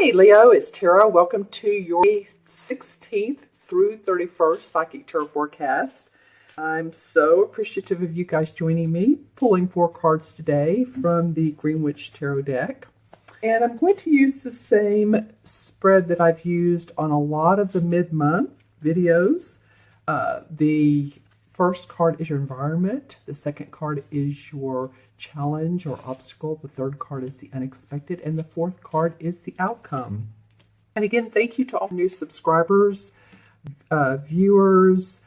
Hey Leo, it's Tara. Welcome to your 16th through 31st Psychic Tarot forecast. I'm so appreciative of you guys joining me, pulling 4 cards today from the Green Witch Tarot deck. And I'm going to use the same spread that I've used on a lot of the mid-month videos. The first card is your environment. The second card is your challenge or obstacle. The third card is the unexpected. And the fourth card is the outcome. And again, thank you to all new subscribers, viewers,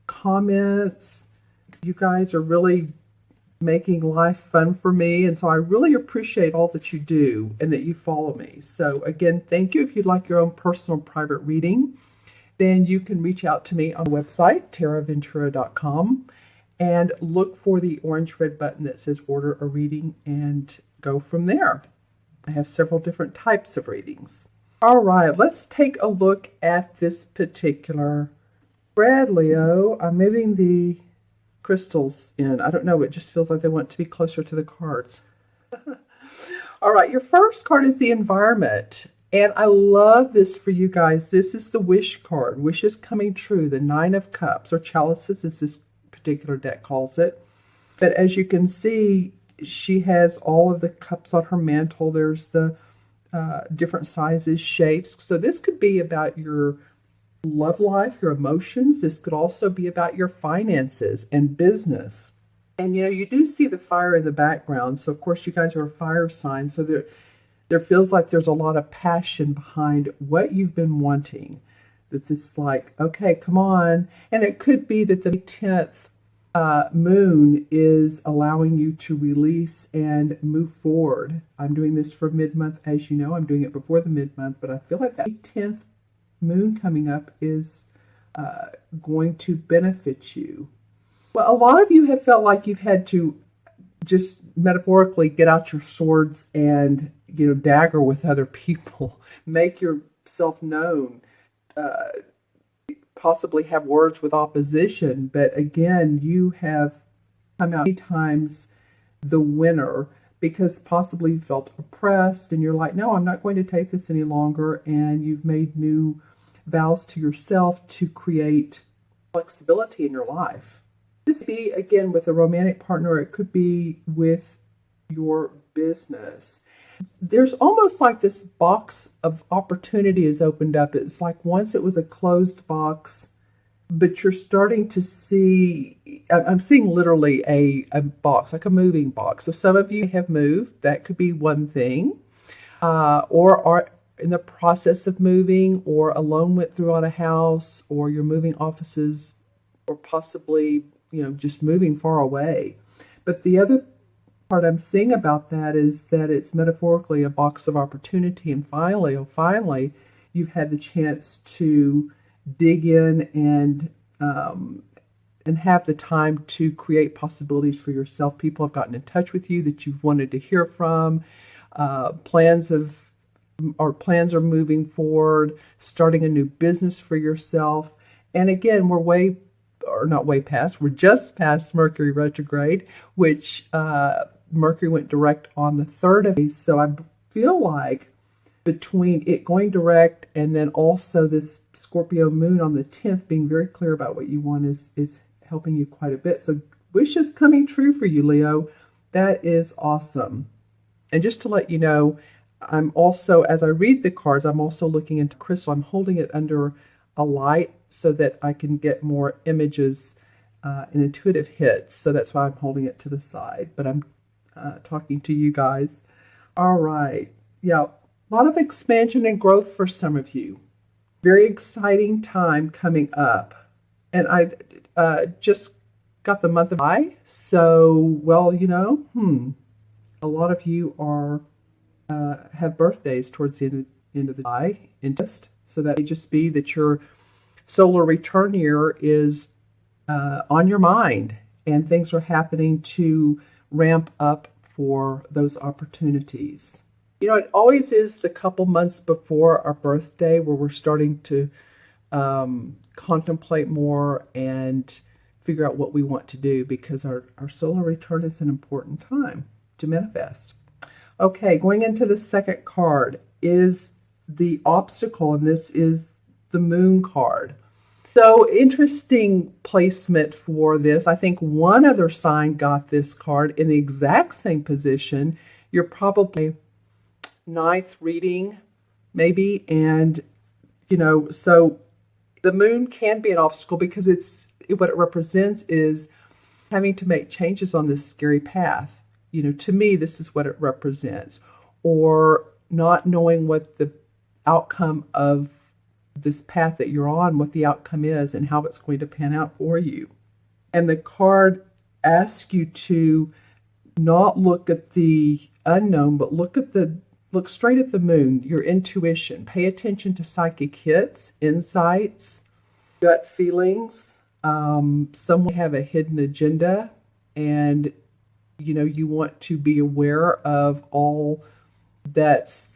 comments. You guys are really making life fun for me. And so I really appreciate all that you do and that you follow me. So again, thank you. If you'd like your own personal private reading, then you can reach out to me on the website, taraventura.com, and look for the orange-red button that says order a reading and go from there. I have several different types of readings. All right, let's take a look at this particular spread, Leo. I'm moving the crystals in. I don't know, it just feels like they want to be closer to the cards. All right, your first card is the environment. And I love this for you guys. This is the wish card. Wishes coming true. The 9 of Cups, or chalices as this particular deck calls it. But as you can see, she has all of the cups on her mantle. There's the different sizes, shapes. So this could be about your love life, your emotions. This could also be about your finances and business. And you know, you do see the fire in the background. So of course you guys are a fire sign. So there feels like there's a lot of passion behind what you've been wanting. That it's like, okay, come on. And it could be that the 10th moon is allowing you to release and move forward. I'm doing this for mid-month, as you know. I'm doing it before the mid-month, but I feel like that 10th moon coming up is going to benefit you. Well, a lot of you have felt like you've had to just metaphorically get out your swords and, you know, dagger with other people, make yourself known, possibly have words with opposition. But again, you have come out many times the winner because possibly you felt oppressed and you're like, no, I'm not going to take this any longer. And you've made new vows to yourself to create flexibility in your life. This could be, again, with a romantic partner. It could be with your business. There's almost like this box of opportunity is opened up. It's like once it was a closed box, but you're starting to see, I'm seeing literally a box, like a moving box. So some of you have moved. That could be one thing. Or are in the process of moving, or a loan went through on a house, or you're moving offices, or possibly, you know, just moving far away. But the other part I'm seeing about that is that it's metaphorically a box of opportunity. And finally, you've had the chance to dig in and have the time to create possibilities for yourself. People have gotten in touch with you that you've wanted to hear from. Plans are moving forward, starting a new business for yourself. And again, we're just past Mercury retrograde, which Mercury went direct on the 3rd of May. So I feel like between it going direct and then also this Scorpio moon on the 10th being very clear about what you want is helping you quite a bit. So wishes coming true for you, Leo. That is awesome. And just to let you know, I'm also, as I read the cards, I'm also looking into crystal. I'm holding it under a light so that I can get more images and intuitive hits. So that's why I'm holding it to the side. But I'm talking to you guys. All right. Yeah, a lot of expansion and growth for some of you. Very exciting time coming up. And I just got the month of July. So, well, you know, a lot of you are have birthdays towards the end of the July. So that may just be that your solar return year is on your mind and things are happening to ramp up for those opportunities. You know, it always is the couple months before our birthday where we're starting to contemplate more and figure out what we want to do, because our solar return is an important time to manifest. Okay, going into the second card is the obstacle, and this is the Moon card. So interesting placement for this. I think one other sign got this card in the exact same position. You're probably ninth reading, maybe, and so the Moon can be an obstacle because what it represents is having to make changes on this scary path. To me, this is what it represents, or not knowing what the outcome of this path that you're on, what the outcome is and how it's going to pan out for you. And the card asks you to not look at the unknown, but look straight at the Moon, your intuition. Pay attention to psychic hits, insights, gut feelings. Some have a hidden agenda, and you want to be aware of all that's,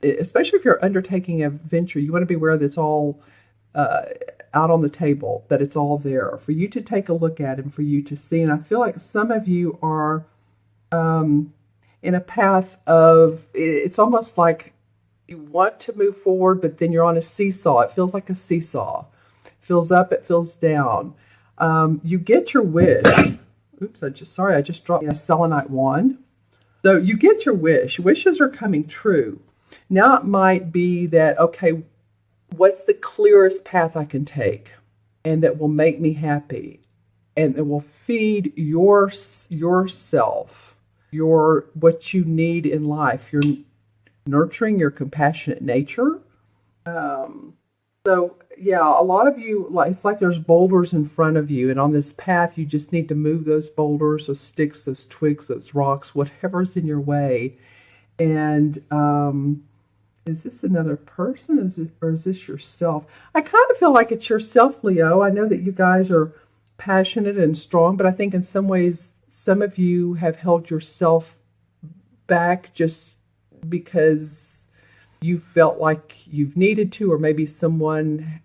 especially if you're undertaking a venture, you want to be aware that it's all out on the table, that it's all there for you to take a look at and for you to see. And I feel like some of you are in a path of, it's almost like you want to move forward, but then you're on a seesaw. It feels like a seesaw. It feels up, it feels down. You get your wish. Oops, I just dropped a selenite wand. So you get your wish. Wishes are coming true. Now it might be that, okay, what's the clearest path I can take and that will make me happy and that will feed yourself, what you need in life, your nurturing, your compassionate nature. So yeah, a lot of you, it's like there's boulders in front of you, and on this path you just need to move those boulders, those sticks, those twigs, those rocks, whatever's in your way. And is this another person? Or is this yourself? I kind of feel like it's yourself, Leo. I know that you guys are passionate and strong, but I think in some ways some of you have held yourself back just because you felt like you've needed to, or maybe someone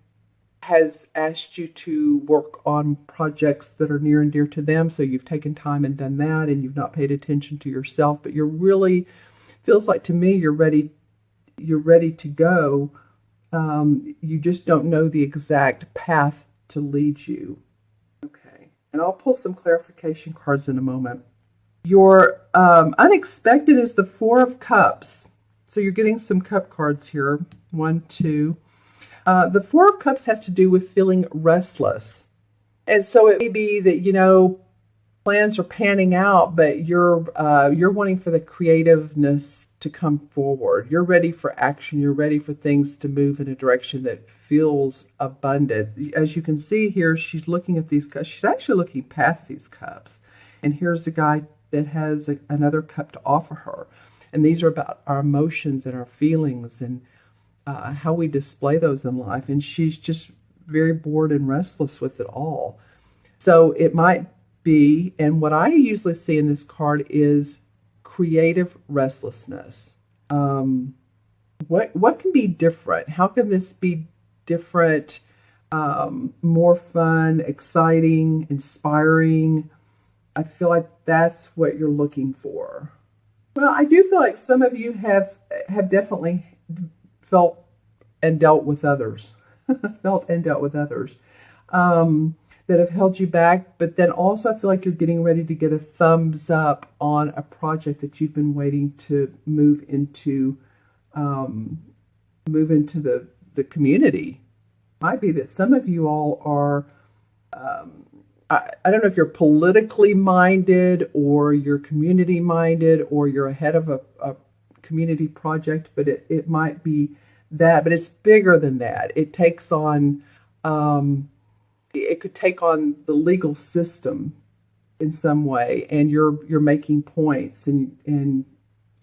has asked you to work on projects that are near and dear to them. So you've taken time and done that, and you've not paid attention to yourself, but you're really, feels like to me, you're ready to go. You just don't know the exact path to lead you. Okay. And I'll pull some clarification cards in a moment. Your unexpected is the Four of Cups. So you're getting some cup cards here. 1, 2. The Four of Cups has to do with feeling restless. And so it may be that, plans are panning out, but you're wanting for the creativeness to come forward. You're ready for action. You're ready for things to move in a direction that feels abundant. As you can see here, she's looking at these cups. She's actually looking past these cups. And here's a guy that has another cup to offer her. And these are about our emotions and our feelings and how we display those in life. And she's just very bored and restless with it all. So it might be, and what I usually see in this card is creative restlessness. What can be different? How can this be different, more fun, exciting, inspiring? I feel like that's what you're looking for. Well, I do feel like some of you have definitely felt and dealt with others, that have held you back. But then also I feel like you're getting ready to get a thumbs up on a project that you've been waiting to move into the community. Might be that some of you all are, I don't know if you're politically minded or you're community minded or you're ahead of a community project, but it might be that, but it's bigger than that. It takes on, it could take on the legal system in some way, and you're making points and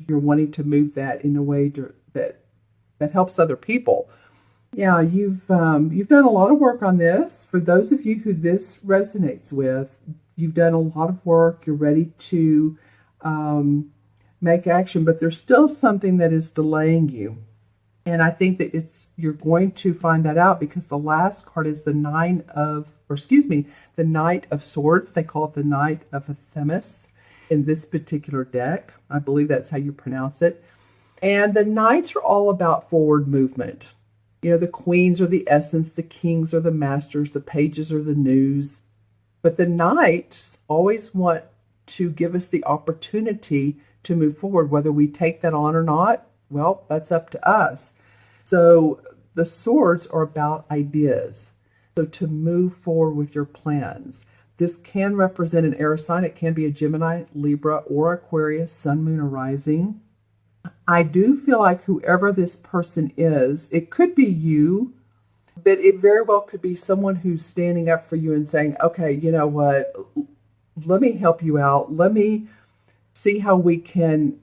you're wanting to move that in a way that helps other people. Yeah, you've done a lot of work on this. For those of you who this resonates with, you've done a lot of work. You're ready to make action, but there's still something that is delaying you. And I think that you're going to find that out because the last card is the Knight of Swords. They call it the Knight of Themis in this particular deck. I believe that's how you pronounce it. And the knights are all about forward movement. You know, the queens are the essence, the kings are the masters, the pages are the news. But the knights always want to give us the opportunity to move forward. Whether we take that on or not, well, that's up to us. So the swords are about ideas. So to move forward with your plans. This can represent an air sign. It can be a Gemini, Libra, or Aquarius, sun, moon, or rising. I do feel like whoever this person is, it could be you, but it very well could be someone who's standing up for you and saying, okay, you know what, let me help you out. Let me see how we can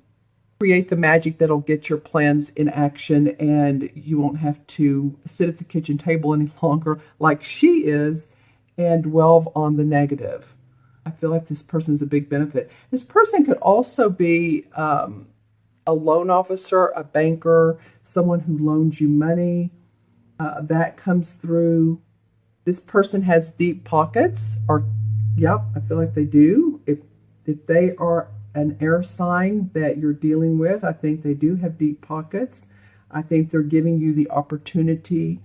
create the magic that'll get your plans in action, and you won't have to sit at the kitchen table any longer like she is and dwell on the negative. I feel like this person is a big benefit. This person could also be a loan officer, a banker, someone who loans you money. That comes through. This person has deep pockets, or yep, I feel like they do. If they are an air sign that you're dealing with, I think they do have deep pockets. I think they're giving you the opportunity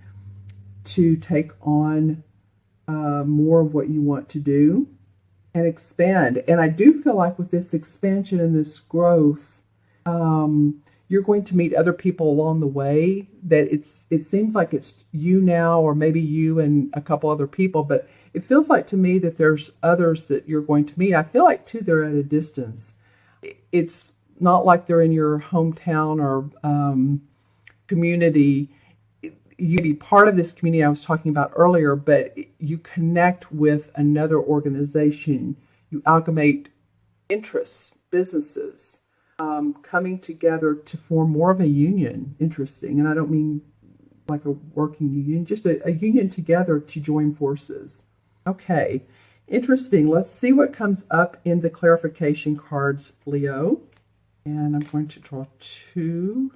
to take on more of what you want to do and expand. And I do feel like with this expansion and this growth, you're going to meet other people along the way. That it seems like it's you now, or maybe you and a couple other people, but it feels like to me that there's others that you're going to meet. I feel like too they're at a distance. It's not like they're in your hometown or community. You be part of this community I was talking about earlier, but you connect with another organization. You amalgamate interests, businesses, coming together to form more of a union. Interesting. And I don't mean like a working union, just a union together to join forces. Okay, interesting. Let's see what comes up in the clarification cards, Leo. And I'm going to draw two.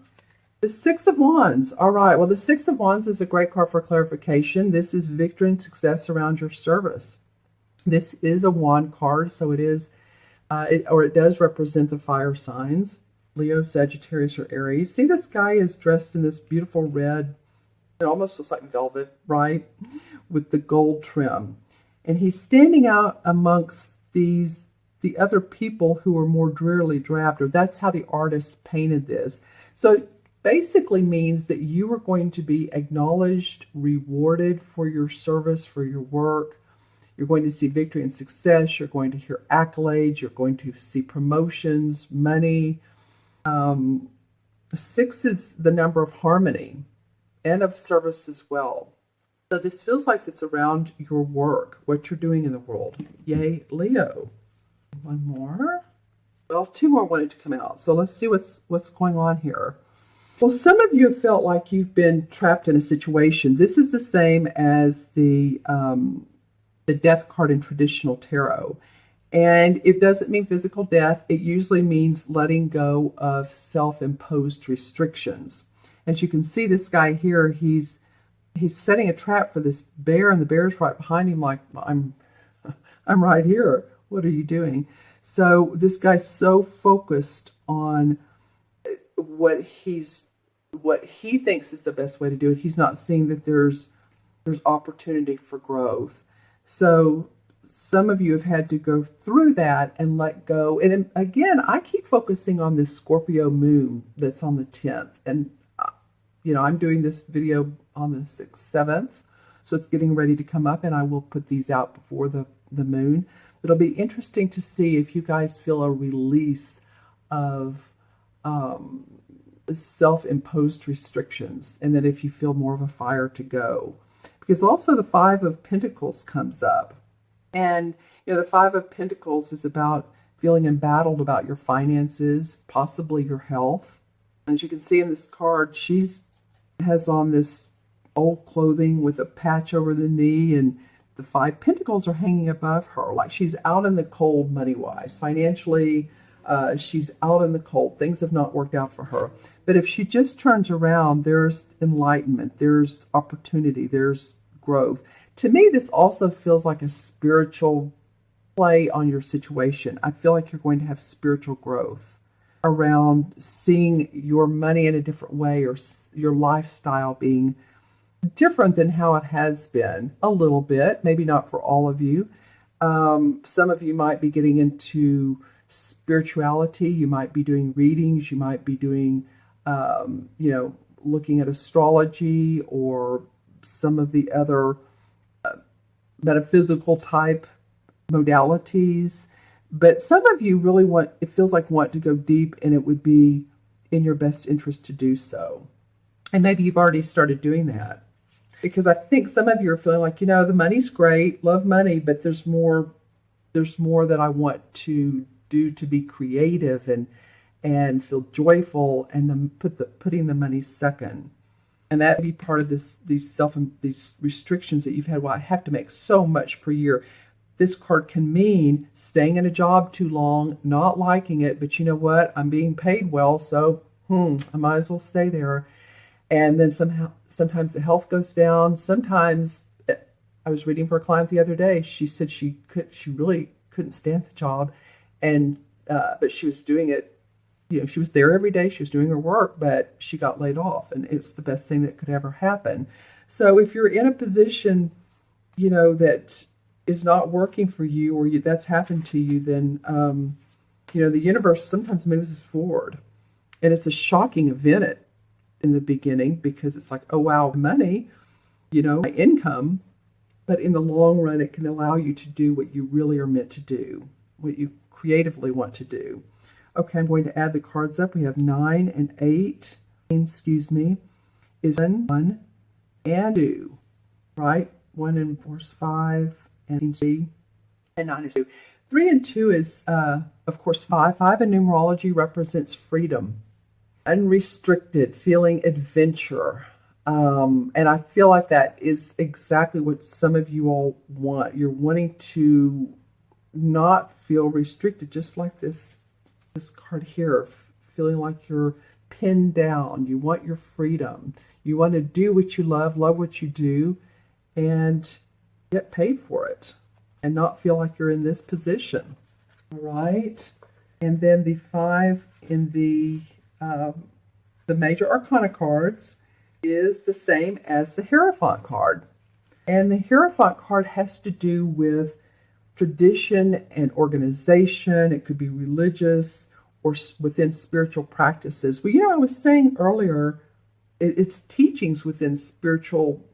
The Six of Wands. All right. Well, the Six of Wands is a great card for clarification. This is victory and success around your service. This is a wand card, so it is, it does represent the fire signs, Leo, Sagittarius, or Aries. See, this guy is dressed in this beautiful red. It almost looks like velvet, right? With the gold trim. And he's standing out amongst the other people who are more drearily drab, or that's how the artist painted this. So it basically means that you are going to be acknowledged, rewarded for your service, for your work. You're going to see victory and success. You're going to hear accolades. You're going to see promotions, money. 6 is the number of harmony and of service as well. So this feels like it's around your work, what you're doing in the world. Yay, Leo. One more. Well, 2 more wanted to come out. So let's see what's going on here. Well, some of you have felt like you've been trapped in a situation. This is the same as the death card in traditional tarot. And it doesn't mean physical death. It usually means letting go of self-imposed restrictions. As you can see, this guy here, he's setting a trap for this bear, and the bear's right behind him like, I'm right here. What are you doing? So this guy's so focused on what he thinks is the best way to do it. He's not seeing that there's opportunity for growth. So some of you have had to go through that and let go. And again, I keep focusing on this Scorpio moon that's on the 10th. And, I'm doing this video on the 6th, 7th. So it's getting ready to come up, and I will put these out before the moon. But it'll be interesting to see if you guys feel a release of self-imposed restrictions, and that if you feel more of a fire to go. Because also the 5 of Pentacles comes up. And the 5 of Pentacles is about feeling embattled about your finances, possibly your health. As you can see in this card, she has on this old clothing with a patch over the knee, and the 5 Pentacles are hanging above her. Like she's out in the cold money-wise. Financially, she's out in the cold. Things have not worked out for her. But if she just turns around, there's enlightenment, there's opportunity, there's growth. To me, this also feels like a spiritual play on your situation. I feel like you're going to have spiritual growth. around seeing your money in a different way, or your lifestyle being different than how it has been a little bit, maybe not for all of you. Some of you might be getting into spirituality. You might be doing readings. You might be doing, looking at astrology or some of the other metaphysical type modalities. But some of you really it feels like want to go deep, and it would be in your best interest to do so. And maybe you've already started doing that. Because I think some of you are feeling like, the money's great, love money, but there's more that I want to do to be creative and feel joyful, and then putting the money second. And that would be part of these restrictions that you've had. Well, I have to make so much per year. This card can mean staying in a job too long, not liking it, but you know what? I'm being paid well, so I might as well stay there. And then sometimes the health goes down. Sometimes, I was reading for a client the other day. She said she really couldn't stand the job, but she was doing it. She was there every day. She was doing her work, but she got laid off, and it's the best thing that could ever happen. So if you're in a position, that is not working for you, or that's happened to you, then the universe sometimes moves us forward, and it's a shocking event in the beginning, because it's like, oh wow, money, my income, but in the long run, it can allow you to do what you really are meant to do, what you creatively want to do. Okay, I'm going to add the cards up. We have 9 and 8, is 1 and 2, right? 1 and 4 is 5, and 3, and 9 is 2. 3 and 2 is, of course, 5. 5 in numerology represents freedom, unrestricted, feeling adventure. And I feel like that is exactly what some of you all want. You're wanting to not feel restricted, just like this card here, feeling like you're pinned down. You want your freedom. You want to do what you love what you do, and get paid for it, and not feel like you're in this position. All right. And then the 5 in the major arcana cards is the same as the Hierophant card. And the Hierophant card has to do with tradition and organization. It could be religious or within spiritual practices. Well, I was saying earlier, it's teachings within spiritual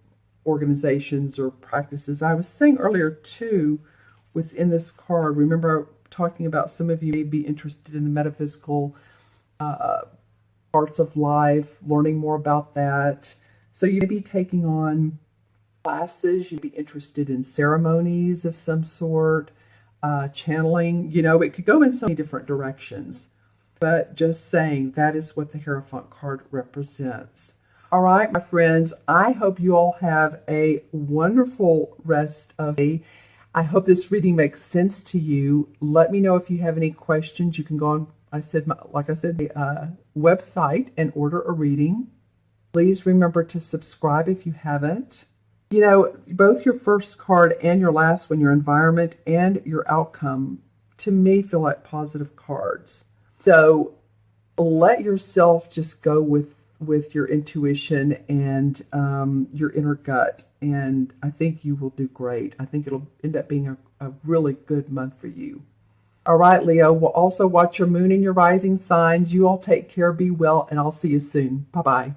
organizations or practices. I was saying earlier, too, within this card, remember talking about some of you may be interested in the metaphysical parts of life, learning more about that. So you may be taking on classes. You'd be interested in ceremonies of some sort, channeling. It could go in so many different directions. But just saying, that is what the Hierophant card represents. All right, my friends, I hope you all have a wonderful rest of the day. I hope this reading makes sense to you. Let me know if you have any questions. You can go on, the website and order a reading. Please remember to subscribe if you haven't. Both your first card and your last one, your environment and your outcome, to me feel like positive cards. So let yourself just go with your intuition and your inner gut, and I think you will do great. I think it'll end up being a really good month for you. All right, Leo, we'll also watch your moon and your rising signs. You all take care, be well, and I'll see you soon. Bye-bye.